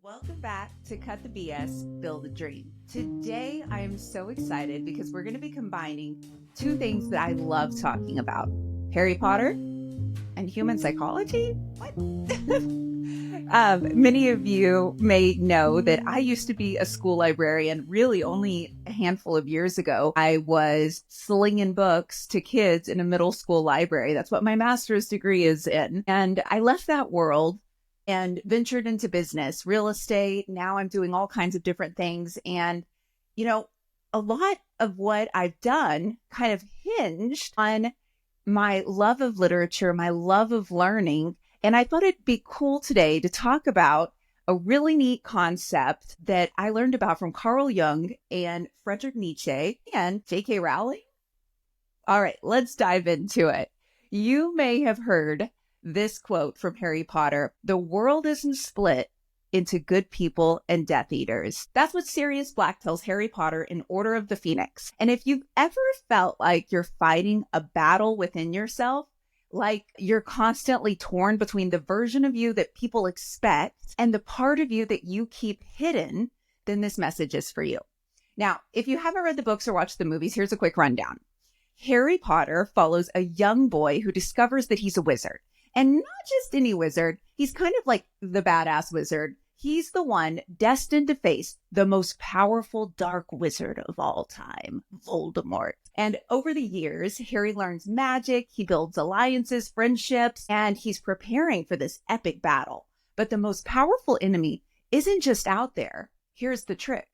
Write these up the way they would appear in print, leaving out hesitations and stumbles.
Welcome back to Cut the BS, Build a Dream. Today, I am so excited because we're going to be combining two things that I love talking about: Harry Potter and human psychology. What? Many of you may know that I used to be a school librarian really only a handful of years ago. I was slinging books to kids in a middle school library. That's what my master's degree is in. And I left that world and ventured into business, real estate. Now I'm doing all kinds of different things. And, a lot of what I've done kind of hinged on my love of literature, my love of learning. And I thought it'd be cool today to talk about a really neat concept that I learned about from Carl Jung and Friedrich Nietzsche and J.K. Rowling. All right, let's dive into it. You may have heard this quote from Harry Potter: "The world isn't split into good people and Death Eaters." That's what Sirius Black tells Harry Potter in Order of the Phoenix. And if you've ever felt like you're fighting a battle within yourself, like you're constantly torn between the version of you that people expect and the part of you that you keep hidden, then this message is for you. Now, if you haven't read the books or watched the movies, here's a quick rundown. Harry Potter follows a young boy who discovers that he's a wizard. And not just any wizard. He's kind of like the badass wizard. He's the one destined to face the most powerful dark wizard of all time, Voldemort. And over the years, Harry learns magic, he builds alliances, friendships, and he's preparing for this epic battle. But the most powerful enemy isn't just out there. Here's the trick.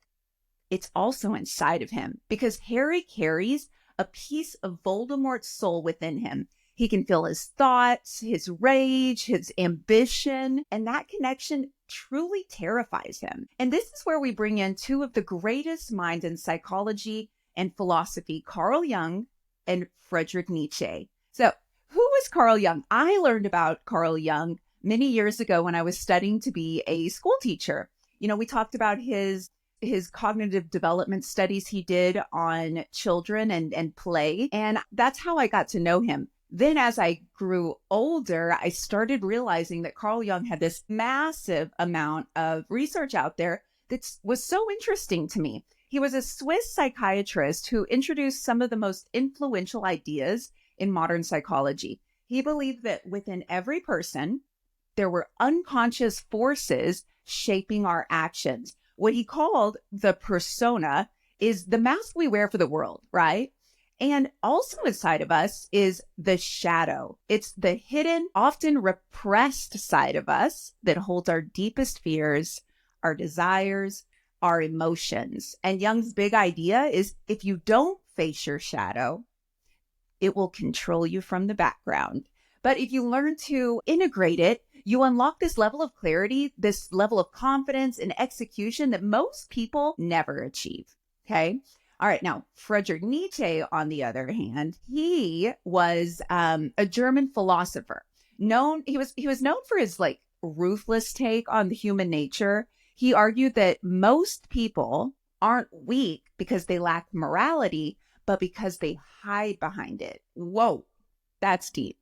It's also inside of him, because Harry carries a piece of Voldemort's soul within him. He can feel his thoughts, his rage, his ambition, and that connection truly terrifies him. And this is where we bring in two of the greatest minds in psychology and philosophy, Carl Jung and Friedrich Nietzsche. So who was Carl Jung? I learned about Carl Jung many years ago when I was studying to be a school teacher. We talked about his cognitive development studies he did on children and play, and that's how I got to know him. Then as I grew older, I started realizing that Carl Jung had this massive amount of research out there that was so interesting to me. He was a Swiss psychiatrist who introduced some of the most influential ideas in modern psychology. He believed that within every person, there were unconscious forces shaping our actions. What he called the persona is the mask we wear for the world, right? And also inside of us is the shadow. It's the hidden, often repressed side of us that holds our deepest fears, our desires, our emotions. And Jung's big idea is if you don't face your shadow, it will control you from the background. But if you learn to integrate it, you unlock this level of clarity, this level of confidence and execution that most people never achieve. Okay. All right. Now, Friedrich Nietzsche, on the other hand, he was a German philosopher. He was known for his ruthless take on the human nature. He argued that most people aren't weak because they lack morality, but because they hide behind it. Whoa, that's deep.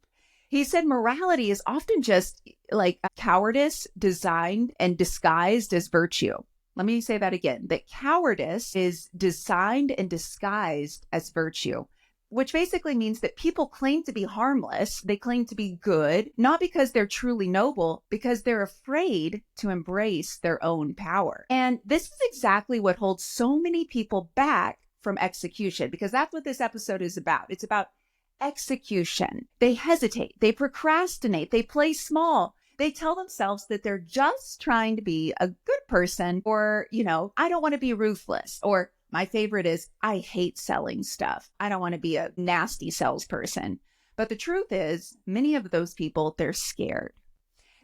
He said morality is often just like a cowardice designed and disguised as virtue. Let me say that again, that cowardice is designed and disguised as virtue, which basically means that people claim to be harmless. They claim to be good, not because they're truly noble, because they're afraid to embrace their own power. And this is exactly what holds so many people back from execution, because that's what this episode is about. It's about execution. They hesitate, they procrastinate, they play small. They tell themselves that they're just trying to be a good person, or, I don't want to be ruthless. Or my favorite is, I hate selling stuff. I don't want to be a nasty salesperson. But the truth is, many of those people, they're scared.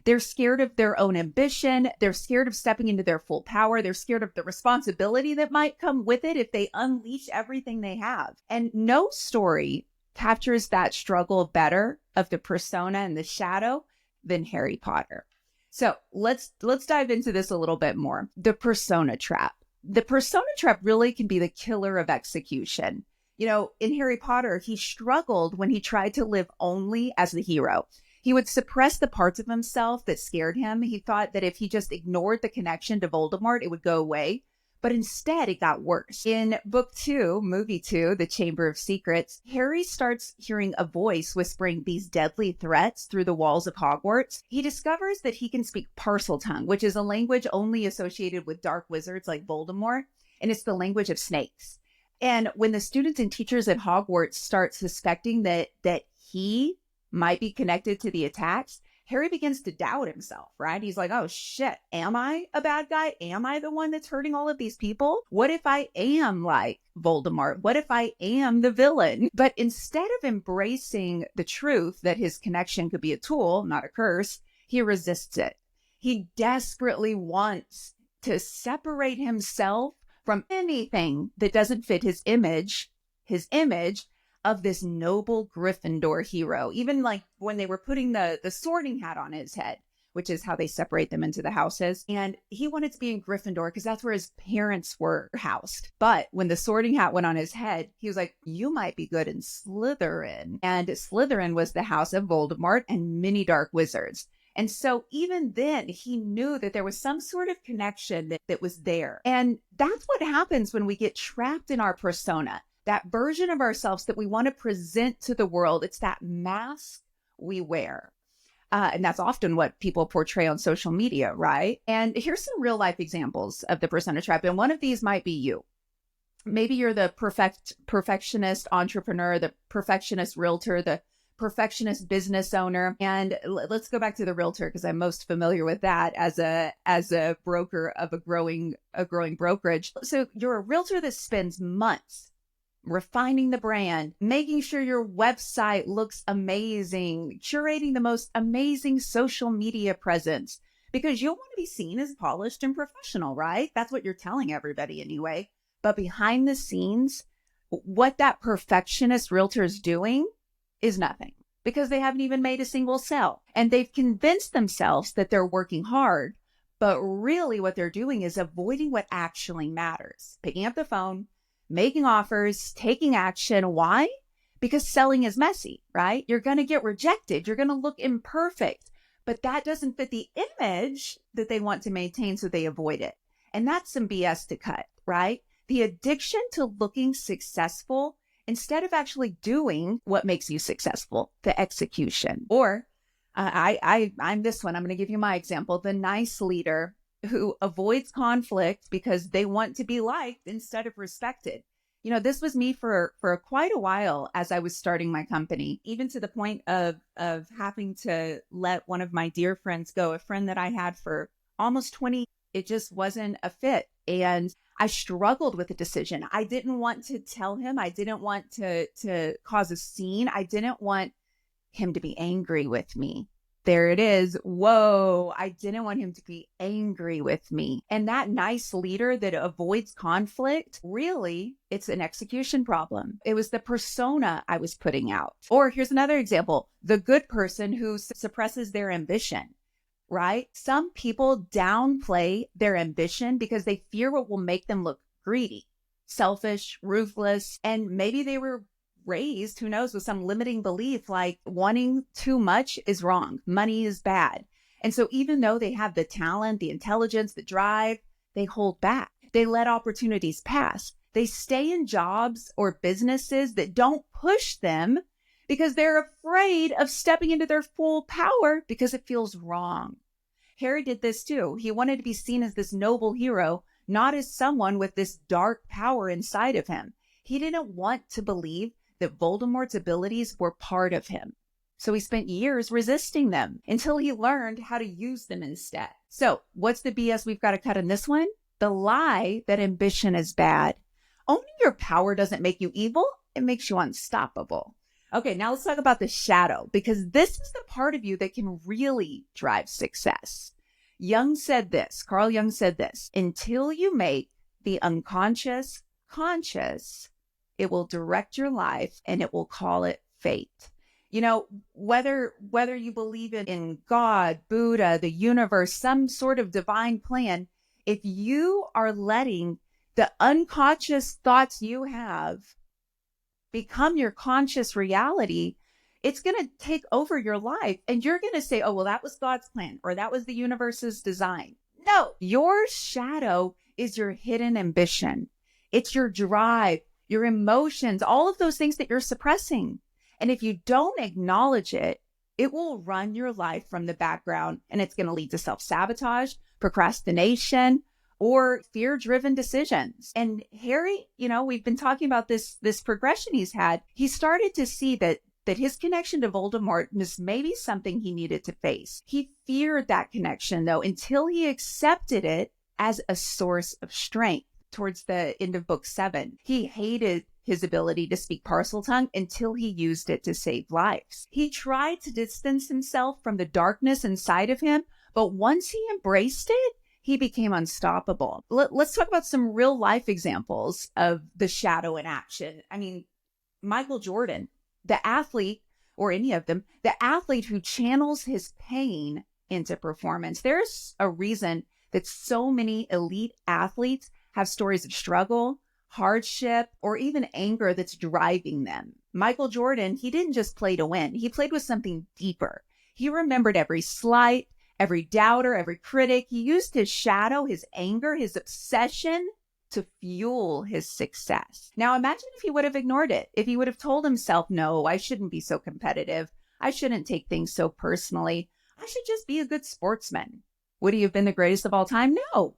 They're scared of their own ambition. They're scared of stepping into their full power. They're scared of the responsibility that might come with it if they unleash everything they have. And no story captures that struggle better of the persona and the shadow than Harry Potter. So let's dive into this a little bit more. The persona trap. The persona trap really can be the killer of execution. In Harry Potter, he struggled when he tried to live only as the hero. He would suppress the parts of himself that scared him. He thought that if he just ignored the connection to Voldemort, it would go away. But instead, it got worse. In book 2, movie 2, The Chamber of Secrets, Harry starts hearing a voice whispering these deadly threats through the walls of Hogwarts. He discovers that he can speak Parseltongue, which is a language only associated with dark wizards like Voldemort, and it's the language of snakes. And when the students and teachers at Hogwarts start suspecting that he might be connected to the attacks, Harry begins to doubt himself, right? He's like, oh shit, am I a bad guy? Am I the one that's hurting all of these people? What if I am like Voldemort? What if I am the villain? But instead of embracing the truth that his connection could be a tool, not a curse, he resists it. He desperately wants to separate himself from anything that doesn't fit his image of this noble Gryffindor hero. Even like when they were putting the sorting hat on his head, which is how they separate them into the houses. And he wanted to be in Gryffindor because that's where his parents were housed. But when the sorting hat went on his head, he was like, you might be good in Slytherin. And Slytherin was the house of Voldemort and many dark wizards. And so even then, he knew that there was some sort of connection that was there. And that's what happens when we get trapped in our persona. That version of ourselves that we want to present to the world. It's that mask we wear. And that's often what people portray on social media, right? And here's some real life examples of the persona trap. And one of these might be you. Maybe you're the perfectionist entrepreneur, the perfectionist realtor, the perfectionist business owner. And let's go back to the realtor because I'm most familiar with that as a broker of a growing brokerage. So you're a realtor that spends months refining the brand, making sure your website looks amazing, curating the most amazing social media presence, because you'll want to be seen as polished and professional, right? That's what you're telling everybody anyway. But behind the scenes, what that perfectionist realtor is doing is nothing because they haven't even made a single sale. And they've convinced themselves that they're working hard, but really what they're doing is avoiding what actually matters. Picking up the phone, making offers, taking action. Why? Because selling is messy, right? You're going to get rejected. You're going to look imperfect, but that doesn't fit the image that they want to maintain, so they avoid it. And that's some BS to cut, right? The addiction to looking successful instead of actually doing what makes you successful, the execution. Or I'm this one. I'm going to give you my example. The nice leader who avoids conflict because they want to be liked instead of respected. You know, this was me for quite a while as I was starting my company, even to the point of having to let one of my dear friends go, a friend that I had for almost 20. It just wasn't a fit. And I struggled with the decision. I didn't want to tell him. I didn't want to cause a scene. I didn't want him to be angry with me. There it is. Whoa, I didn't want him to be angry with me. And that nice leader that avoids conflict, really, it's an execution problem. It was the persona I was putting out. Or here's another example, the good person who suppresses their ambition, right? Some people downplay their ambition because they fear what will make them look greedy, selfish, ruthless, and maybe they were raised, who knows, with some limiting belief like wanting too much is wrong. Money is bad. And so even though they have the talent, the intelligence, the drive, they hold back. They let opportunities pass. They stay in jobs or businesses that don't push them because they're afraid of stepping into their full power because it feels wrong. Harry did this too. He wanted to be seen as this noble hero, not as someone with this dark power inside of him. He didn't want to believe that Voldemort's abilities were part of him. So he spent years resisting them until he learned how to use them instead. So what's the BS we've got to cut in this one? The lie that ambition is bad. Owning your power doesn't make you evil. It makes you unstoppable. Okay, now let's talk about the shadow, because this is the part of you that can really drive success. Carl Jung said this, until you make the unconscious conscious, it will direct your life and it will call it fate. You know, whether you believe in God, Buddha, the universe, some sort of divine plan, if you are letting the unconscious thoughts you have become your conscious reality, it's going to take over your life. And you're going to say, oh, well, that was God's plan, or that was the universe's design. No, your shadow is your hidden ambition. It's your drive, your emotions, all of those things that you're suppressing. And if you don't acknowledge it, it will run your life from the background, and it's going to lead to self-sabotage, procrastination, or fear-driven decisions. And Harry, we've been talking about this progression he's had. He started to see that his connection to Voldemort was maybe something he needed to face. He feared that connection, though, until he accepted it as a source of strength. Towards the end of book 7, he hated his ability to speak Parseltongue until he used it to save lives. He tried to distance himself from the darkness inside of him, but once he embraced it, he became unstoppable. Let's talk about some real life examples of the shadow in action. I mean, Michael Jordan, the athlete, or any of them, the athlete who channels his pain into performance. There's a reason that so many elite athletes have stories of struggle, hardship, or even anger that's driving them. Michael Jordan, he didn't just play to win. He played with something deeper. He remembered every slight, every doubter, every critic. He used his shadow, his anger, his obsession to fuel his success. Now, imagine if he would have ignored it, if he would have told himself, no, I shouldn't be so competitive. I shouldn't take things so personally. I should just be a good sportsman. Would he have been the greatest of all time? No.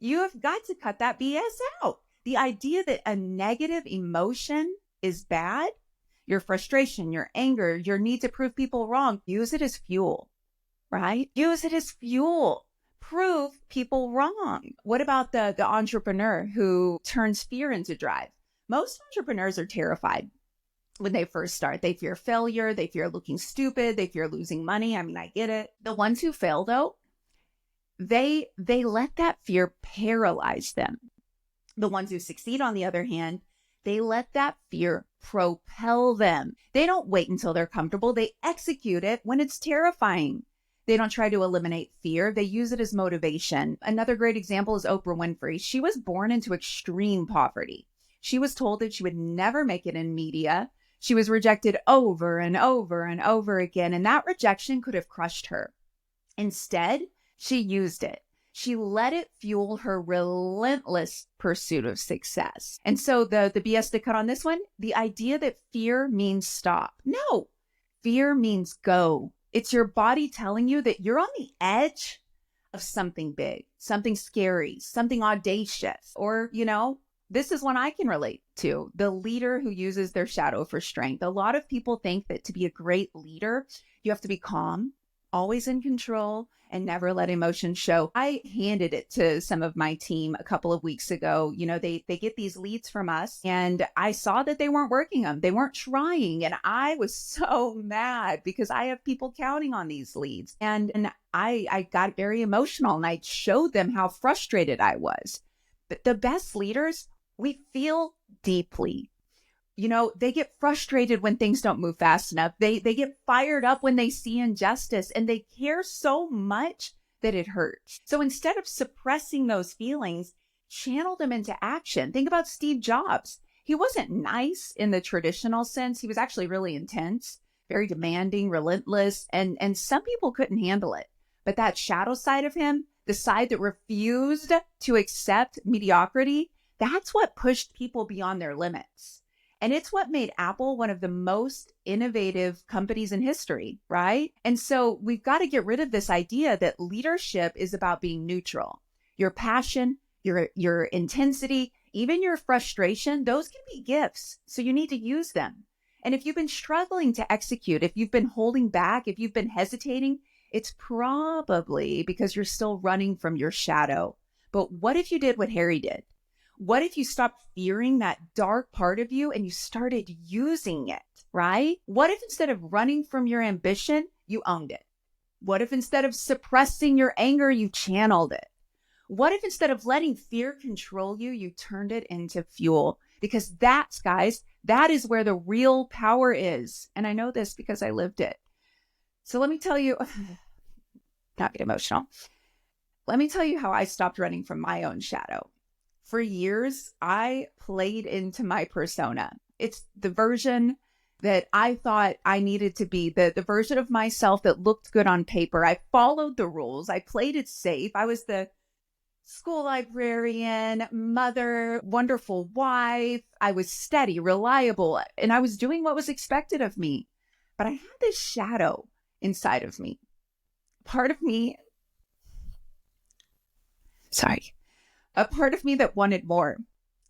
You have got to cut that BS out. The idea that a negative emotion is bad, your frustration, your anger, your need to prove people wrong, use it as fuel, right? Use it as fuel. Prove people wrong. What about the entrepreneur who turns fear into drive? Most entrepreneurs are terrified when they first start. They fear failure. They fear looking stupid. They fear losing money. I mean, I get it. The ones who fail, though, they let that fear paralyze them. The ones who succeed, on the other hand, they let that fear propel them. They don't wait until they're comfortable. They execute it when it's terrifying. They don't try to eliminate fear. They use it as motivation. Another great example is Oprah Winfrey. She was born into extreme poverty. She was told that she would never make it in media. She was rejected over and over and over again, and that rejection could have crushed her. Instead, she used it. She let it fuel her relentless pursuit of success. And so the BS to cut on this one, the idea that fear means stop. No, fear means go. It's your body telling you that you're on the edge of something big, something scary, something audacious, or, this is one I can relate to, the leader who uses their shadow for strength. A lot of people think that to be a great leader, you have to be calm, always in control, and never let emotions show. I handed it to some of my team a couple of weeks ago. They get these leads from us, and I saw that they weren't working them. They weren't trying. And I was so mad because I have people counting on these leads. And I got very emotional, and I showed them how frustrated I was. But the best leaders, we feel deeply. They get frustrated when things don't move fast enough. They get fired up when they see injustice, and they care so much that it hurts. So instead of suppressing those feelings, channel them into action. Think about Steve Jobs. He wasn't nice in the traditional sense. He was actually really intense, very demanding, relentless, and some people couldn't handle it. But that shadow side of him, the side that refused to accept mediocrity, that's what pushed people beyond their limits. And it's what made Apple one of the most innovative companies in history, right? And so we've got to get rid of this idea that leadership is about being neutral. Your passion, your intensity, even your frustration, those can be gifts. So you need to use them. And if you've been struggling to execute, if you've been holding back, if you've been hesitating, it's probably because you're still running from your shadow. But what if you did what Harry did? What if you stopped fearing that dark part of you and you started using it, right? What if instead of running from your ambition, you owned it? What if instead of suppressing your anger, you channeled it? What if instead of letting fear control you, you turned it into fuel? Because that's, guys, that is where the real power is. And I know this because I lived it. So let me tell you, not get emotional. Let me tell you how I stopped running from my own shadow. For years, I played into my persona. It's the version that I thought I needed to be, the version of myself that looked good on paper. I followed the rules. I played it safe. I was the school librarian, mother, wonderful wife. I was steady, reliable, and I was doing what was expected of me. But I had this shadow inside of me. Part of me, a part of me that wanted more.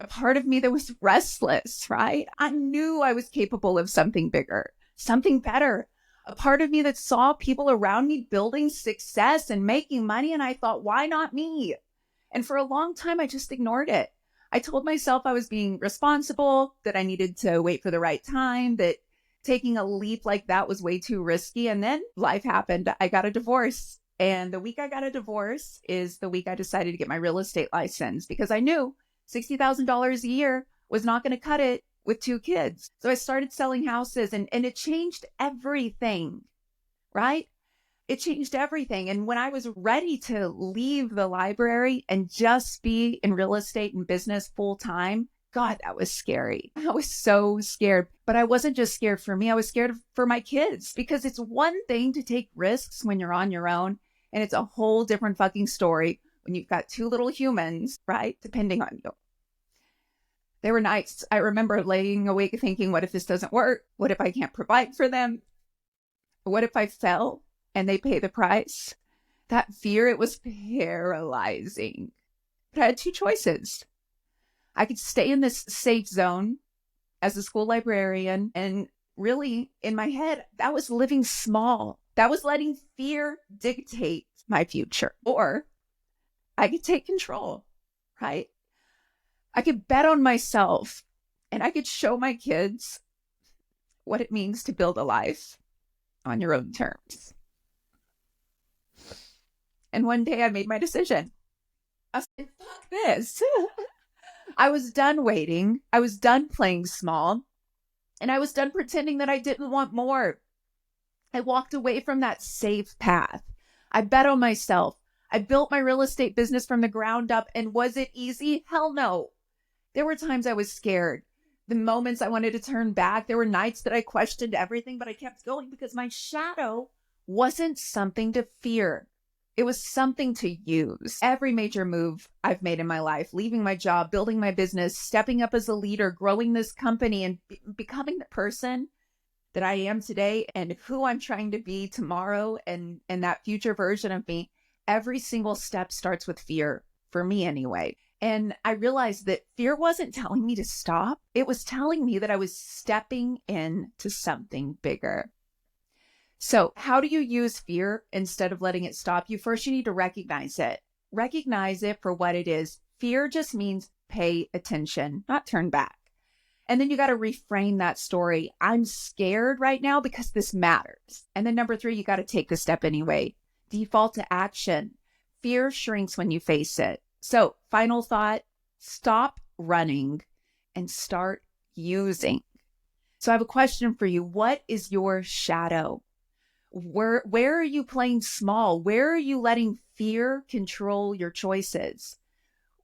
A part of me that was restless, right? I knew I was capable of something bigger, something better. A part of me that saw people around me building success and making money. And I thought, why not me? And for a long time, I just ignored it. I told myself I was being responsible, that I needed to wait for the right time, that taking a leap like that was way too risky. And then life happened. I got a divorce. And the week I got a divorce is the week I decided to get my real estate license, because I knew $60,000 a year was not going to cut it with 2 kids. So I started selling houses, and it changed everything, right? It changed everything. And when I was ready to leave the library and just be in real estate and business full time, God, that was scary. I was so scared. But I wasn't just scared for me. I was scared for my kids, because it's one thing to take risks when you're on your own. And it's a whole different fucking story when you've got 2 little humans, right, depending on you. There were nights I remember laying awake thinking, what if this doesn't work? What if I can't provide for them? What if I fell and they pay the price? That fear, it was paralyzing. But I had 2 choices. I could stay in this safe zone as a school librarian, and really in my head, that was living small. That was letting fear dictate my future. Or I could take control, right? I could bet on myself, and I could show my kids what it means to build a life on your own terms. And one day I made my decision. I was like, fuck this. I was done waiting. I was done playing small. And I was done pretending that I didn't want more. I walked away from that safe path. I bet on myself. I built my real estate business from the ground up. And was it easy? Hell no. There were times I was scared. The moments I wanted to turn back. There were nights that I questioned everything, but I kept going because my shadow wasn't something to fear. It was something to use. Every major move I've made in my life, leaving my job, building my business, stepping up as a leader, growing this company, and becoming the person that I am today and who I'm trying to be tomorrow, and that future version of me, every single step starts with fear, for me anyway. And I realized that fear wasn't telling me to stop. It was telling me that I was stepping into something bigger. So how do you use fear instead of letting it stop you? First, you need to recognize it. Recognize it for what it is. Fear just means pay attention, not turn back. And then you got to reframe that story. I'm scared right now because this matters. And then number 3, you got to take the step anyway. Default to action. Fear shrinks when you face it. So final thought, stop running and start using. So I have a question for you. What is your shadow? Where are you playing small? Where are you letting fear control your choices?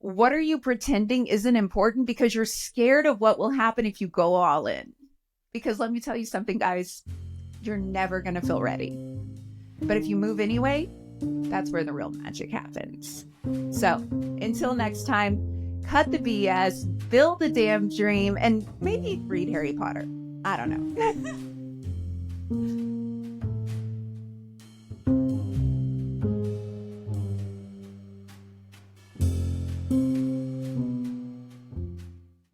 What are you pretending isn't important because you're scared of what will happen if you go all in? Because let me tell you something, guys, you're never going to feel ready. But if you move anyway, that's where the real magic happens. So until next time, cut the BS, build the damn dream, and maybe read Harry Potter. I don't know.